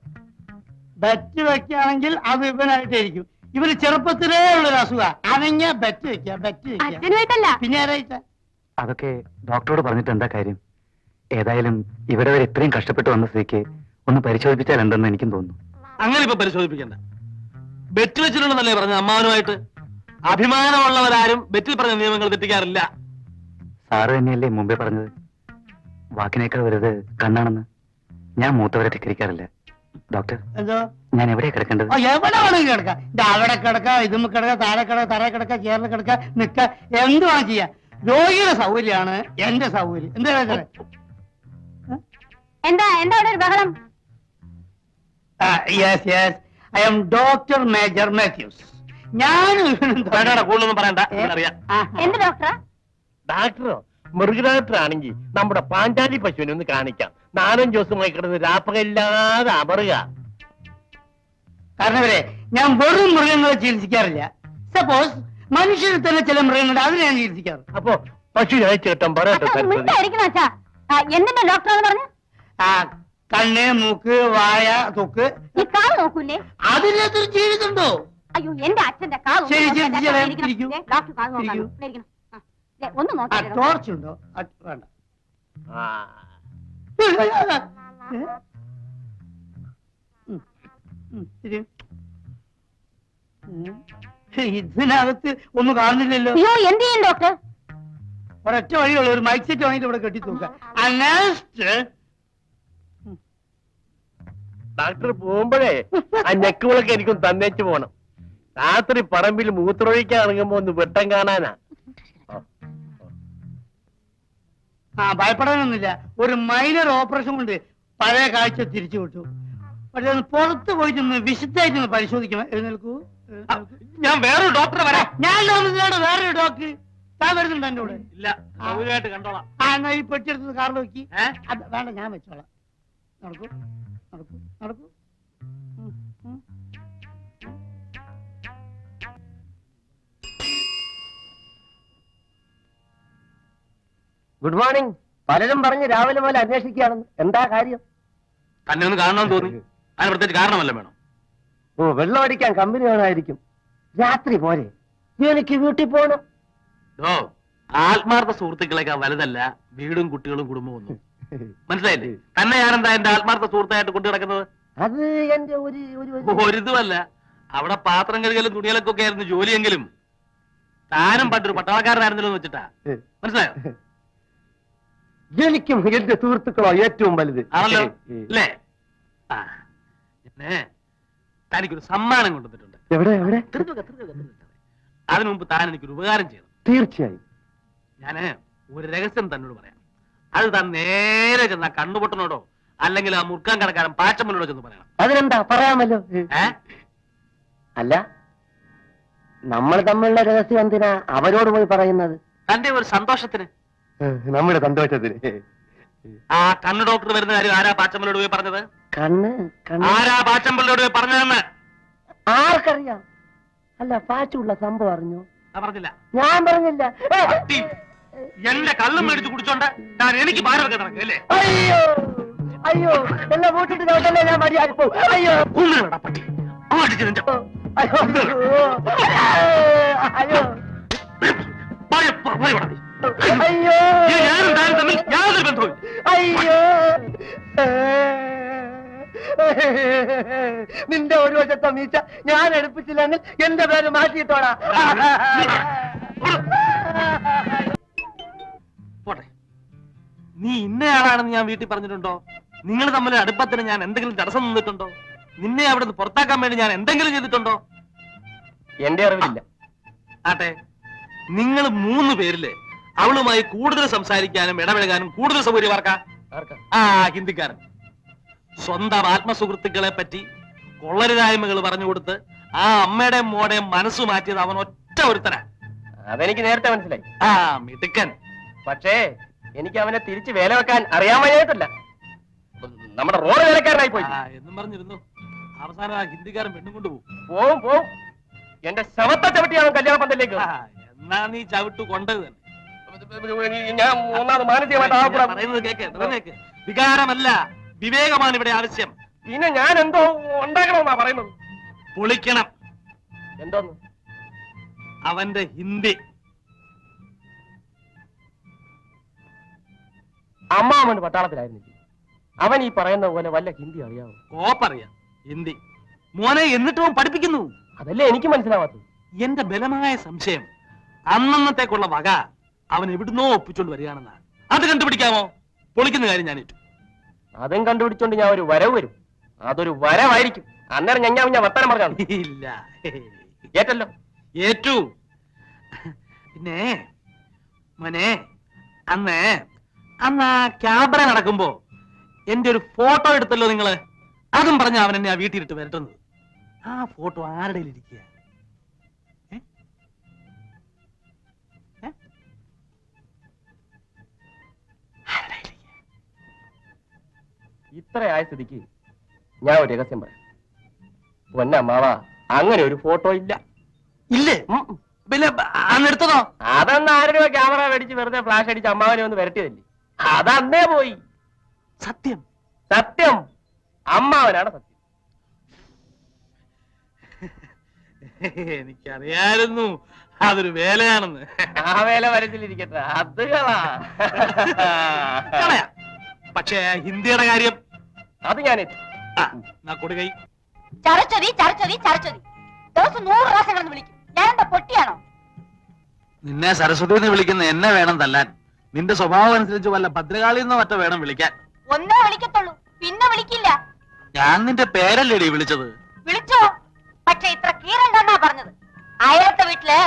ബെറ്റ് വെക്കുകയാണെങ്കിൽ അത് ഇവനായിട്ടായിരിക്കും. ഇവര് ചെറുപ്പത്തിലേ ഉള്ളൊരു അസുഖ. അനങ്ങ ബെറ്റ് വെക്കുക, ബെറ്റ് വെക്കുക. അച്ഛനുമായിട്ടല്ല. പിന്നെ ആരായിട്ടാ? അതൊക്കെ ഡോക്ടറോട് പറഞ്ഞിട്ട് എന്താ കാര്യം? ഏതായാലും ഇവിടെ വരെ ഇത്രയും കഷ്ടപ്പെട്ട് വന്ന സ്ഥിതിക്ക് ഒന്ന് പരിശോധിപ്പിച്ചാൽ എന്തെന്ന് എനിക്കും തോന്നുന്നു. അങ്ങനെ ഇപ്പൊ പരിശോധിപ്പിക്കണ്ട. ബെറ്റ് വെച്ചിട്ടുണ്ടെന്നല്ലേ പറഞ്ഞ അമ്മാവനുമായിട്ട്? അഭിമാനമുള്ളവരാരും ബെറ്റിൽ പറഞ്ഞ നിയമങ്ങൾ തെറ്റിക്കാറില്ല. സാറ് തന്നെയല്ലേ മുമ്പേ പറഞ്ഞത് വാക്കിനേക്കാൾ വലുത് കണ്ണാണെന്ന്. ഞാൻ മൂത്തവരെ ധിക്കരിക്കാറില്ല. ഡോക്ടർ, എന്തോ ഞാൻ എവിടെയാ കിടക്കേണ്ടത്? എവിടെ വേണമെങ്കിൽ കിടക്കാം. ഇത് അവിടെ കിടക്കാം, ഇതും കിടക്കാം, താഴെ കിടക്കാം, തറ കിടക്കാം, ചേറിൽ കിടക്കാം, നിക്ക, എന്തുവാണ് ചെയ്യാ. രോഗിയുടെ സൗകര്യമാണ് എന്റെ സൗകര്യം. എന്താ എന്താ എന്താ അവിടെ ഒരു ബഹളം? Yes yes, I am doctor major Mathews. ഞാനും കൂടുതലൊന്നും പറയണ്ട, അറിയാം. എന്ത് ഡോക്ടറാ? ഡാക്ടറോ? മൃഗഡാക്ടർ ആണെങ്കിൽ നമ്മുടെ പാഞ്ചാലി പശുവിനെ ഒന്ന് കാണിക്കാം. 4-5 ദിവസമായി കിടന്ന് രാപ്പകയില്ലാതെ അമറുക. കാരണം ഞാൻ വെറും മൃഗങ്ങളെ ചികിത്സിക്കാറില്ല. സപ്പോസ് മനുഷ്യരിൽ തന്നെ ചില മൃഗങ്ങളുണ്ട്, അതിനെ ഞാൻ ചികിത്സിക്കാറ്. അപ്പൊ പശു ചേട്ടൻ പറയട്ടെ മിണ്ടായിരിക്കണം അച്ഛാ. എന്തിന്റെ ഡോക്ടറാന്ന് പറഞ്ഞു? കണ്ണ്, മൂക്ക്, വായ, തൊക്ക്. ഈ കാല് നോക്കൂലേ? അതിനകത്തൊരു ജീവിതമുണ്ടോ? അയ്യോ, എന്റെ അച്ഛന്റെ കാല് ശരി, ശരി, നോക്കാൻ ശരി, ഇരിക്കണം. ഇരിക്കൂ. ഡോക്ടർ കാല് നോക്കാൻ ഇരിക്കൂ. ഇരിക്കണം. ഒന്ന് നോക്കി ടോർച്ച് ഉണ്ടോ? വേണ്ട. ഇതിനകത്ത് ഒന്നും കാണുന്നില്ലല്ലോ. അയ്യോ, എന്ത് ചെയ്യും ഡോക്ടർ? ഒരൊറ്റ വഴിയുള്ള ഒരു മൈക്ക് സെറ്റ് വാങ്ങിട്ട് ഇവിടെ കെട്ടി തൂക്കാം. ഡാക്ടർ പോകുമ്പോഴേ ആ ഞെക്കുകളൊക്കെ എനിക്കും തന്നേച്ചു പോണം. രാത്രി പറമ്പിൽ മൂത്രമൊഴിക്കാൻ ഇറങ്ങുമ്പോ ഒന്ന് വെട്ടം കാണാനാ. ഭയപ്പെടാനൊന്നുമില്ല. ഒരു മൈനർ ഓപ്പറേഷൻ കൊണ്ട് പഴയ കാഴ്ച തിരിച്ചു വിട്ടു. പക്ഷെ ഒന്ന് പുറത്ത് പോയിട്ടൊന്ന് വിശുദ്ധായിട്ടൊന്ന് പരിശോധിക്കണം. എഴുന്നേൽക്കൂ. ഞാൻ വേറൊരു ഡോക്ടറെ വരാം. ഞാൻ വേറൊരു ഡോക്ടർ. താൻ വരുന്നുണ്ട് എന്റെ കൂടെ? ഇല്ല, സൗകര്യമായിട്ട് കണ്ടോളാം. എന്നാ ഈ പെട്ടിയെടുത്ത് കാറിൽ വെക്കി. അത് വേണ്ട, ഞാൻ വെച്ചോളാം. നടക്കൂ, നടക്കൂ, നടക്കൂ. Good morning. പലരും പറഞ്ഞ് രാവിലെ പോലെ അന്വേഷിക്കുകയാണെന്ന്. എന്താ കാര്യം? തന്നെ ഒന്ന് കാണണമെന്ന് തോന്നി. അതിന് പ്രത്യേകിച്ച് കാരണമല്ല വേണം. ഓ, വെള്ളം അടിക്കാൻ കമ്പനി വേണമായിരിക്കും. രാത്രി പോരെ, എനിക്ക് വീട്ടിൽ പോകണം. ഓ, ആത്മാർത്ഥ സുഹൃത്തുക്കളേക്കാൾ വലുതല്ല വീടും കുട്ടികളും കുടുംബവും ഒന്നും. മനസ്സിലായില്ലേ? തന്നെ ഞാനെന്താ എന്റെ ആത്മാർത്ഥ സുഹൃത്തായിട്ട് കൊണ്ടു കിടക്കുന്നത്? അത് എന്റെ ഒരിതുമല്ല. അവിടെ പാത്രം കഴുകലും തുണികളൊക്കെ ആയിരുന്നു ജോലിയെങ്കിലും താനും പണ്ടൊരു പട്ടാളക്കാരനായിരുന്നല്ലോ എന്ന് വെച്ചിട്ടാ. മനസ്സിലായോ? എനിക്കും എന്റെ സുഹൃത്തുക്കളോ ഏറ്റവും വലുത് ആണല്ലോ അല്ലേ? ആ, തനിക്കൊരു സമ്മാനം കൊണ്ടുവന്നിട്ടുണ്ട്. എവിടെ എവിടെ? അതിനു മുമ്പ് താൻ എനിക്കൊരു ഉപകാരം ചെയ്യണം. തീർച്ചയായും. ഞാന് ഒരു രഹസ്യം തന്നോട് പറയാം. അത് താൻ നേരെ ചെന്ന കണ്ണുപൊട്ടനോടോ അല്ലെങ്കിൽ ആ മുറുക്കാൻ കടക്കാരൻ പാച്ചമ്മനോടോ ചെന്ന് പറയണം. അതിനെന്താ, പറയാമല്ലോ. അല്ല, നമ്മൾ തമ്മിലുള്ള രഹസ്യം എന്തിനാ അവരോട് പോയി പറയുന്നത്? തന്റെ ഒരു സന്തോഷത്തിന്. നമ്മുടെ സന്തോഷത്തിന്. ആ കണ്ണ് ഡോക്ടർ വരുന്ന കാര്യം ആരാ പാച്ചമ്മലോട് പോയി പറഞ്ഞത്? കണ്ണ് ആരാ പാച്ചമ്മലോട് പോയി പറഞ്ഞതെന്ന് ആർക്കറിയാം? അല്ല, പാച്ചുള്ള സംഭവം അറിഞ്ഞോ? പറഞ്ഞില്ല. ഞാൻ പറഞ്ഞില്ല. എന്റെ കള്ളും മേടിച്ച് കുടിച്ചോണ്ട് ഞാൻ എനിക്ക് ഭാരമൊക്കെ നടക്കല്ലേ? അയ്യോ അയ്യോ, എല്ലാം കൂട്ടിട്ട് ചോട്ടല്ലേ ഞാൻ മര്യാദ പോവും. അയ്യോ പട്ടി അടിച്ചു നിന്റെ അയ്യോ അയ്യോ അയ്യോ ഞാനും താനും തമ്മിൽ യാതൊരു ബന്ധവും. അയ്യോ, നിന്റെ ഒരു വശത്തെ മീച്ച ഞാൻ എടുപ്പിച്ചില്ലെങ്കിൽ എന്റെ പേര് മാറ്റിയിട്ടോടാ. പോട്ടെ, നീ ഇന്നയാളാണെന്ന് ഞാൻ വീട്ടിൽ പറഞ്ഞിട്ടുണ്ടോ? നിങ്ങൾ തമ്മിൽ അടുപ്പത്തിന് ഞാൻ എന്തെങ്കിലും തടസ്സം നിന്നിട്ടുണ്ടോ? നിന്നെ അവിടെ നിന്ന് പുറത്താക്കാൻ വേണ്ടി ഞാൻ എന്തെങ്കിലും ചെയ്തിട്ടുണ്ടോ? എന്റെ അറിവില്ല. ആട്ടെ, നിങ്ങൾ 3 പേരില് അവളുമായി കൂടുതൽ സംസാരിക്കാനും ഇടപഴകാനും കൂടുതൽ സൗകര്യമാർക്കാ? ആ ഹിന്ദിക്കാരൻ. സ്വന്തം ആത്മസുഹൃത്തുക്കളെ പറ്റി കൊള്ളരുതായ്മകൾ പറഞ്ഞു കൊടുത്ത് ആ അമ്മയുടെയും മോടെയും മനസ്സ് മാറ്റിയത് അവൻ ഒറ്റ ഒരുത്തനാ. അതെനിക്ക് നേരത്തെ മനസ്സിലായി. ആ മിടുക്കൻ. പക്ഷേ എനിക്ക് അവനെ തിരിച്ച് വേല വെക്കാൻ അറിയാമായിട്ടല്ല. നമ്മുടെ റോഡ് വേലക്കാരനായി പോയി എന്നും പറഞ്ഞിരുന്നു. അവസാനം ആ ഹിന്ദിക്കാരൻ പെണ്ണും കൊണ്ടുപോകും. പോവും പോവും. എന്റെ ശവത്തെ ചവിട്ടിയാണ് കല്യാണ പന്തലിലേക്ക്. എന്നാ നീ ചവിട്ടു കൊണ്ടത് തന്നെ. ഞാൻ ഒന്നാമത് മാനസികമായിട്ട് പറയുന്നത് കേക്ക്. വികാരമല്ല, വിവേകമാണ് ഇവിടെ ആവശ്യം. പിന്നെ ഞാൻ എന്തോ ഉണ്ടാക്കണമെന്നാ പറയുന്നത്. പൊളിക്കണം. എന്തോന്ന്? അവന്റെ ഹിന്ദി. അമ്മാവൻ പട്ടാളത്തിലായിരുന്നില്ല. അവൻ ഈ പറയുന്ന പോലെ വല്ല ഹിന്ദി അറിയാമോ? കോപ്പറിയാം, ഹിന്ദി. മോനെ എന്നിട്ടും പഠിപ്പിക്കുന്നു. അതല്ലേ എനിക്ക് മനസ്സിലാവാത്തത്. എന്റെ ബലമായ സംശയം അന്നത്തേക്കുള്ള വക അവൻ എവിടുന്നോ ഒപ്പിച്ചോണ്ട് വരികയാണെന്നാ. അത് കണ്ടുപിടിക്കാമോ? പൊളിക്കുന്ന കാര്യം ഞാൻ ഏറ്റു. അതും കണ്ടുപിടിച്ചോണ്ട് ഞാൻ ഒരു വരവ് വരും. അതൊരു വരവായിരിക്കും. അന്നേരം ഞാൻ വർത്തമാനം പറഞ്ഞാണ്. ഇല്ല, ഏറ്റല്ലോ. ഏറ്റു. പിന്നെ മോനെ, അന്ന് ആ ക്യാമറ നടക്കുമ്പോ എന്റെ ഒരു ഫോട്ടോ എടുത്തല്ലോ നിങ്ങള്. അതും പറഞ്ഞ അവൻ എന്നെ ആ വീട്ടിലിട്ട് വരട്ടുന്നത്. ആ ഫോട്ടോ ആരുടെ ഇരിക്കുക? ഇത്ര ആയ സ്ഥിതിക്ക് ഞാൻ ഒരു രഹസ്യം പറയാം. പൊന്നമ്മാവ, അങ്ങനെ ഒരു ഫോട്ടോ ഇല്ല. ഇല്ലേ? പിന്നെ അന്ന് എടുത്തതോ? അതന്ന് 6 രൂപ ക്യാമറ മേടിച്ച് വെറുതെ ഫ്ലാഷ് അടിച്ച് അമ്മാവനെ ഒന്ന് വരട്ടിയതല്ലേ. അതന്നേ പോയി. സത്യം സത്യം, അമ്മാവനാണ് സത്യം. എനിക്കറിയായിരുന്നു അതൊരു വേലയാണെന്ന്. ആ വേല വരച്ചിലിരിക്കട്ടെ, അത് കളാ. കളയാം. പക്ഷേ ഹിന്ദിയുടെ കാര്യം അത് ഞാൻ കൊടുകൈ. ചരച്ചൊതി ചരച്ചൊതി ചരച്ചൊതി ദിവസം 100 പ്രാവശ്യം കിടന്ന് വിളിക്കും. ഞാൻ എന്താ പൊട്ടിയാണോ? നിന്നെ സരസ്വതി എന്ന് വിളിക്കുന്ന എന്നെ വേണം തല്ലാൻ. നിന്റെ സ്വഭാവം അനുസരിച്ച് വല്ല ഭദ്രകാളി എന്നോ മറ്റോ വേണം വിളിക്കാൻ. ഒന്നേ വിളിക്കത്തുള്ളൂ, പിന്നെ വിളിക്കില്ല. ഞാൻ നിന്റെ പേരല്ലേടി വിളിച്ചത്? വിളിച്ചോ, പക്ഷെ ഇത്ര കീറണ്ടെന്നാ പറഞ്ഞത്. അയലത്തെ വീട്ടില്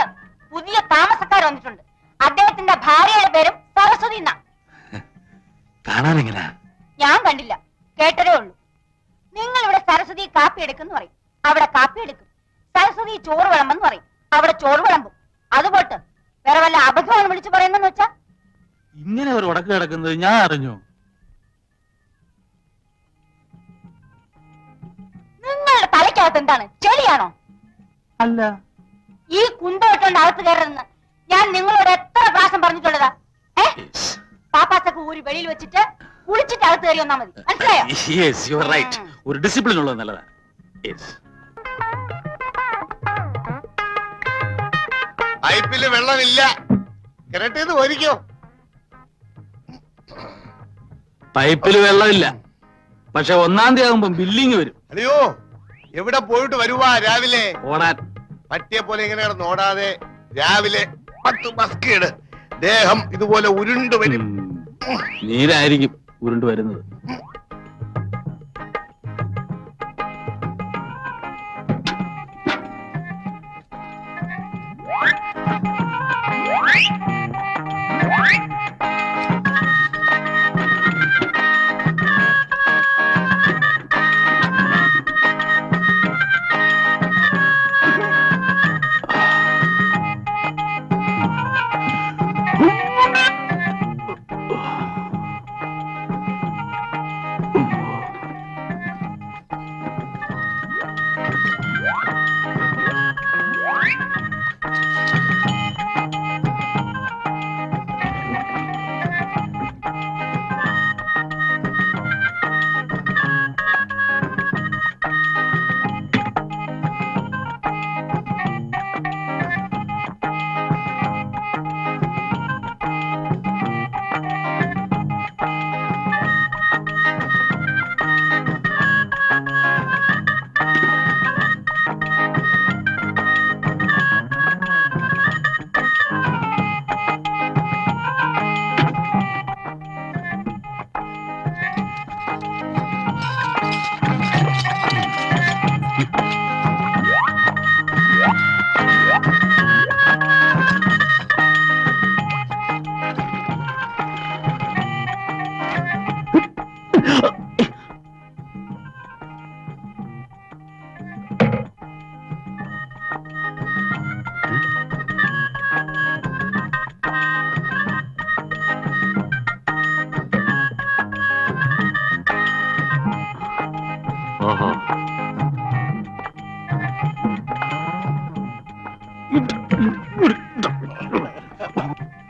പുതിയ താമസക്കാർ വന്നിട്ടുണ്ട്. അദ്ദേഹത്തിന്റെ ഭാര്യയുടെ പേരും സരസ്വതി എന്നാ. കാണാൻ എങ്ങനാ? ഞാൻ കണ്ടില്ല, കേട്ടതേ ഉള്ളൂ. നിങ്ങൾ ഇവിടെ സരസ്വതി കാപ്പി എടുക്കുന്നു പറയും, അവിടെ കാപ്പി എടുക്കും. സരസ്വതി ചോറ് വിളമ്പെന്ന് പറയും, അവിടെ ചോറ് വിളമ്പും. അതുപോട്ട് വേറെ വല്ല അബദ്ധമാണ് വിളിച്ചു പറയുന്നെന്ന് വെച്ചാ? ഇങ്ങനെ ഒരു ഉടക്ക് കിടക്കുന്നത് ഞാൻ അറിഞ്ഞു. നിങ്ങളുടെ തലയ്ക്കകത്ത് എന്താണ്, ചെളിയാണോ? അല്ല, ഈ കുന്തോട്ടോണ്ട് അകത്ത് കയറരുതെന്ന് ഞാൻ നിങ്ങളോട് എത്ര പ്രാവശ്യം പറഞ്ഞിട്ടുള്ളതാ? പാപ്പാസൊക്കെ ഊരി വെളിയിൽ വെച്ചിട്ട് കുളിച്ചിട്ട് അകത്ത് കയറി വന്നാ മതി, മനസ്സിലായോ? Yes, you are right. ഒരു ഡിസിപ്ലിൻ ഉള്ളത് നല്ലതാ. പൈപ്പില് വെള്ളമില്ല, കിണറ്റീന്ന് പോരിക്കോ. പൈപ്പിൽ വെള്ളമില്ല, പക്ഷെ 1-ാം തീയതി ആകുമ്പോ ബില്ലിങ് വരും. അയ്യോ, എവിടെ പോയിട്ട് വരുവാ രാവിലെ? ഓടാൻ പറ്റിയ പോലെ ഇങ്ങനെ കിടന്ന് ഓടാതെ രാവിലെ 10 ബസ്കേട് ദേഹം ഇതുപോലെ ഉരുണ്ടു വരും. നീരായിരിക്കും ഉരുണ്ടു വരുന്നത്.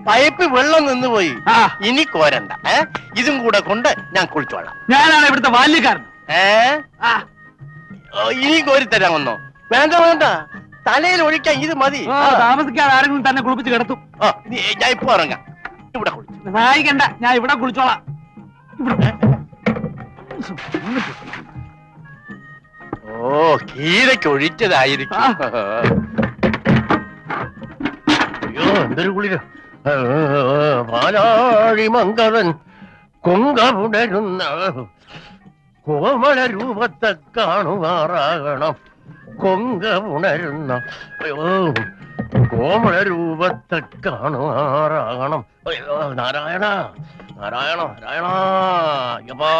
പൈപ്പ് വെള്ളം നിന്നുപോയി, ഇനി കോരണ്ട. ഇതും കൂടെ കൊണ്ട് ഞാൻ കുളിച്ചോളാം. ഞാനാണ് ഇവിടുത്തെ ബാല്യക്കാരൻ. ഇനി കോരി തരാമെന്നോ? വേണ്ട വേണ്ട, തലയിൽ ഒഴിക്കാൻ ഇത് മതി. താമസിക്കാതെ ആരെങ്കിലും തന്നെ കുളിപ്പിച്ച് കിടത്തും. ഞാൻ ഇപ്പൊ ഇറങ്ങാം. ഇവിടെ കുളിച്ചു സഹായിക്കണ്ട, ഞാൻ ഇവിടെ കുളിച്ചോളാം. ഓ, കീരയ്ക്ക് ഒഴിച്ചതായിരിക്കും. അയ്യോ, എന്തൊരു കുളിര. പാലാഴി മങ്കവൻ കൊങ്കമുടരുന്ന കോമള രൂപത്തെ കാണുമാറാകണം. കൊങ്കമുണരുന്ന കോമള രൂപത്തെ കാണുമാറാകണം. അയ്യോ നാരായണ നാരായണ നാരായണ യപ്പാ.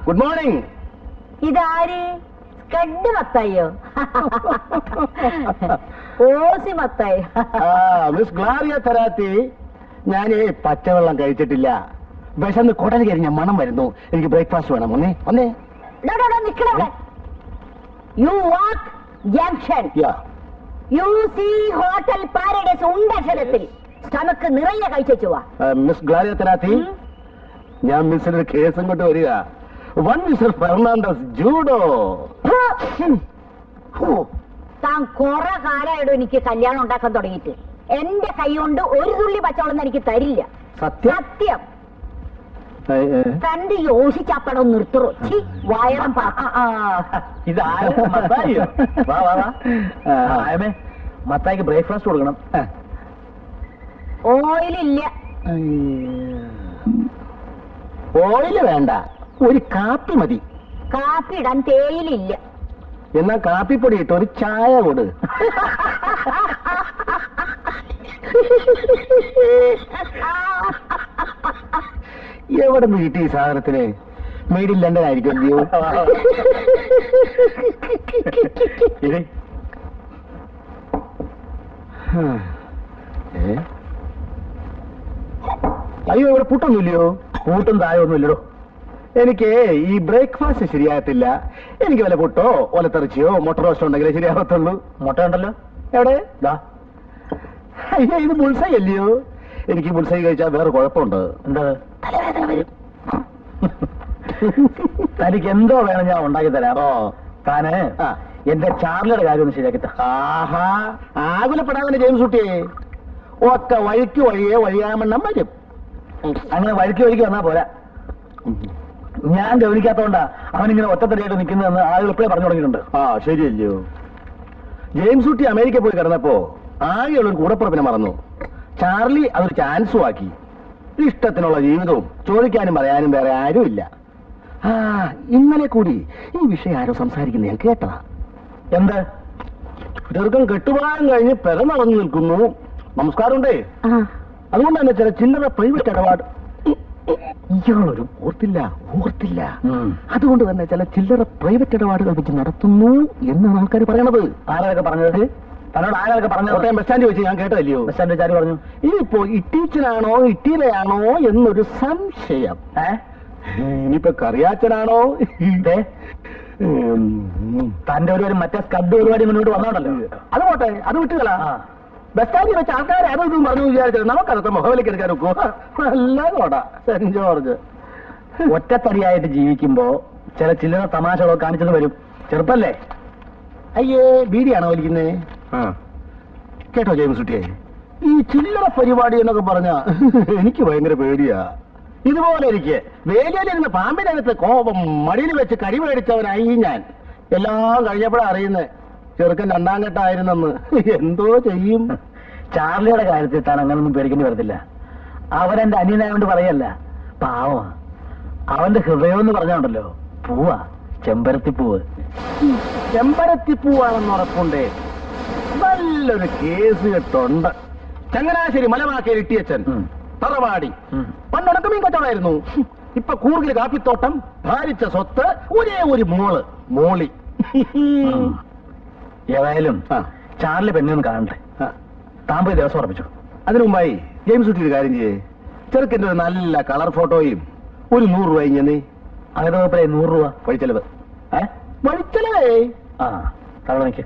Good morning. ഇതാര്? കഡ് മത്തായോ? ഓസി മത്തായി. മിസ് ഗ്ലാരിയ തരാത്തി, ഞാൻ പച്ചവെള്ളം കഴിച്ചിട്ടില്ല. വിശന്ന് കുടൽ കരിഞ്ഞ മണം വരുന്നു. എനിക്ക് ബ്രേക്ക്ഫാസ്റ്റ് വേണം. ഒന്നേ ഒന്നേ. You walk junction. You see hotel paradise ഉണ്ടക്ഷരത്തിൽ സ്റ്റമക്ക് നിറയെ കഴിച്ചു വാ. മിസ് ഗ്ലാരിയ തരാത്തി, ഞാൻ മിസ്സിന്റെ കേസും കൊണ്ട് വരിക. One mister Fernandez judo. താൻ കുറെ കാലമായിടും എനിക്ക് കല്യാണം ഉണ്ടാക്കാൻ തുടങ്ങിയിട്ട്. എന്റെ കൈ കൊണ്ട് ഒരു തുള്ളി പച്ചവെള്ളം എനിക്ക് തരില്ല. സത്യം? സത്യം. തന്റെ യോഷിച്ചപ്പടം നിർത്തുറോ. വയറും മത്തായിക്ക് ബ്രേക്ക്ഫാസ്റ്റ് കൊടുക്കണം. ഓയിലില്ല. ഓയില് വേണ്ട, ഒരു കാപ്പി മതി. കാപ്പി ഇടാൻ തേയിലില്ല. എന്നാ കാപ്പിപ്പൊടി ഇട്ട് ഒരു ചായ കൊടു. എവിടെ നിന്ന് കിട്ടി ഈ സാധനത്തിന്? മെയ്ഡ് ഇൻ ലണ്ടൻ ആയിരിക്കും. എന്തിയോ അയ്യോ, ഇവിടെ പുട്ടൊന്നുമില്ലയോ? കൂട്ടും തായൊന്നുമില്ലടോ. എനിക്ക് ഈ ബ്രേക്ക്ഫാസ്റ്റ് ശരിയാകത്തില്ല. എനിക്ക് വല്ല പുട്ടോ ഒലത്തിറച്ചിയോ മുട്ട റോസ്റ്റോ ഉണ്ടെങ്കിലേ ശരിയാകത്തുള്ളൂ. മുട്ട ഉണ്ടല്ലോ എവിടെ? അയ്യോ, ഇത് ബുൾസൈ അല്ലയോ? എനിക്ക് ബുൾസൈ കഴിച്ചാൽ വേറെ കുഴപ്പമുണ്ട്. എന്താ? തലവേദന വരും. തനിക്ക് എന്തോ വേണം ഞാൻ ഉണ്ടാക്കി തരാമോ? താന് എന്റെ ചാർലിയുടെ കാര്യം ഒന്ന് ശരിയാക്കി. ആഹാ, ആകുലപ്പെടാതെ ജെയിംസ് കുട്ടിയെ. ഒക്കെ വഴിക്ക് വഴിയെ വഴിയാമെണ്ണം വരും. അങ്ങനെ വഴിക്ക് വഴിക്ക് വന്നാ പോരാ. ഞാൻ ഗവനിക്കാത്തോണ്ടാ അവനിങ്ങനെ ഒറ്റത്തടിയായിട്ട് നിൽക്കുന്നതെന്ന് ആളുകൾ ഇപ്പോഴേ പറഞ്ഞു തുടങ്ങിയിട്ടുണ്ട്. ആ ശരിയല്ലയോ? ജെയിംസ് കുട്ടി അമേരിക്ക പോയി കിടന്നപ്പോ ആകെയുള്ളൊരു കൂടപ്പുറപ്പിനെ മറന്നു. ചാർലി അതൊരു ചാൻസും ആക്കി. ഇഷ്ടത്തിനുള്ള ജീവിതവും ചോദിക്കാനും പറയാനും വേറെ ആരുമില്ല. ആ ഇന്നലെ കൂടി ഈ വിഷയം ആരോ സംസാരിക്കുന്നത് ഞാൻ കേട്ടതാ. എന്ത്? ചെറുക്കം കെട്ടുപാകം കഴിഞ്ഞ് പെര നടന്നു നിൽക്കുന്നു. നമസ്കാരമുണ്ടേ. അതുകൊണ്ട് തന്നെ ചില ചില്ലറ പ്രൈവറ്റ് ഇടപാട്. ഇയാളൊരു ഓർത്തില്ല. അതുകൊണ്ട് തന്നെ ചില ചില്ലറ പ്രൈവറ്റ് ഇടപാടുകൾ വെച്ച് നടത്തുന്നു എന്നാണ് ആൾക്കാർ പറയണത്. ആരൊക്കെ പറഞ്ഞത്? തന്നോട് ആരൊക്കെ പറഞ്ഞു? കോട്ടയം ബസ് സ്റ്റാൻഡിൽ വെച്ച് ഞാൻ കേട്ടതല്ലയോ? ബസ് സ്റ്റാൻഡിൽ ആര് പറഞ്ഞു? ഇനിയിപ്പോ ഇട്ടീച്ചനാണോ ഇട്ടീലയാണോ എന്നൊരു സംശയം. ഇനിയിപ്പോ കറിയാച്ചനാണോ? തന്റെ ഒരു മറ്റേ സ്കഡ് പരിപാടി മുന്നോട്ട് വന്നോണ്ടല്ലോ. അത് പോട്ടെ, അത് വിട്ടുകള. ബസ് സ്റ്റാൻഡിൽ വെച്ച് ആൾക്കാരെ അതൊന്നും പറഞ്ഞു വിചാരിച്ചത് നമുക്കതൊക്കെ മുഖവിലേക്ക് എടുക്കാൻ നോക്കൂ. നല്ല കോടാ സെന്റ് ജോർജ്. ഒറ്റത്തടിയായിട്ട് ജീവിക്കുമ്പോ ചില ചില്ലറ തമാശകളോ കാണിച്ചത് വരും. ചെറുപ്പല്ലേ? അയ്യേ, ബീഡിയാണോ വലിക്കുന്നേ? കേട്ടോ ജെയിംസ് കുട്ടിയെ, ഈ ചില്ലറ പരിപാടി എന്നൊക്കെ പറഞ്ഞ എനിക്ക് ഭയങ്കര പേടിയാ. ഇതുപോലെ എനിക്ക് വേലിയിലിരുന്ന് പാമ്പിനകത്ത് കോപം മടിയിൽ വെച്ച് കടി മേടിച്ചവനായി ഞാൻ. എല്ലാം കഴിഞ്ഞപ്പോഴാ അറിയുന്നേ ചെറുക്കൻ രണ്ടാം ഘട്ടമായിരുന്നെന്ന്. എന്തോ ചെയ്യും? ചാർലിയുടെ കാര്യത്തിൽ താൻ അങ്ങനൊന്നും പേടിക്കേണ്ടി വരത്തില്ല. അവനെന്റെ അനിയനായോണ്ട് പറയല്ല, പാവ. അവന്റെ ഹൃദയം എന്ന് പറഞ്ഞോണ്ടല്ലോ പൂവാ, ചെമ്പരത്തിപ്പൂവ്. ചെമ്പരത്തിപ്പൂവാണെന്ന് ഉറപ്പുണ്ടേ. നല്ലൊരു കേസ് കെട്ടുണ്ട്. ചങ്ങനാശ്ശേരി മലമാക്കേരി ഇട്ടിയച്ചൻ തറവാടി. പണ്ടൊക്കെ മീൻ കച്ചവടമായിരുന്നു. ഇപ്പൊ കൂർഗിൽ കാപ്പിത്തോട്ടം, ഭാരിച്ച സ്വത്ത്, ഒരേ ഒരു മോളി. ഏതായാലും ചാർലി പെണ്ണൊന്ന് കാണണ്ടേ? താൻ പോയി ദിവസം ഉറപ്പിച്ചു. അതിനു മുമ്പായി ജെയിംസ് കുട്ടി ഒരു കാര്യം ചെയ്യേ. ചെറുക്കൻ്റെ ഒരു നല്ല കളർ ഫോട്ടോയും ഒരു 100 രൂപ ഇങ്ങനെ. അങ്ങനെ 100 രൂപ വഴിച്ചെലവ്. വഴിച്ചെലവേ? തവണ നിൽക്ക്.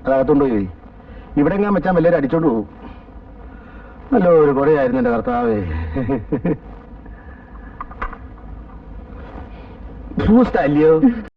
അതകത്തുകൊണ്ടുപോയി ഇവിടെ എങ്ങാൻ വെച്ചാൽ വല്ലവരും അടിച്ചോണ്ട് പോകും. നല്ലൊരു കുറയായിരുന്നു എന്റെ കർത്താവേ. ബൂസ്റ്റ് അല്ലയോ?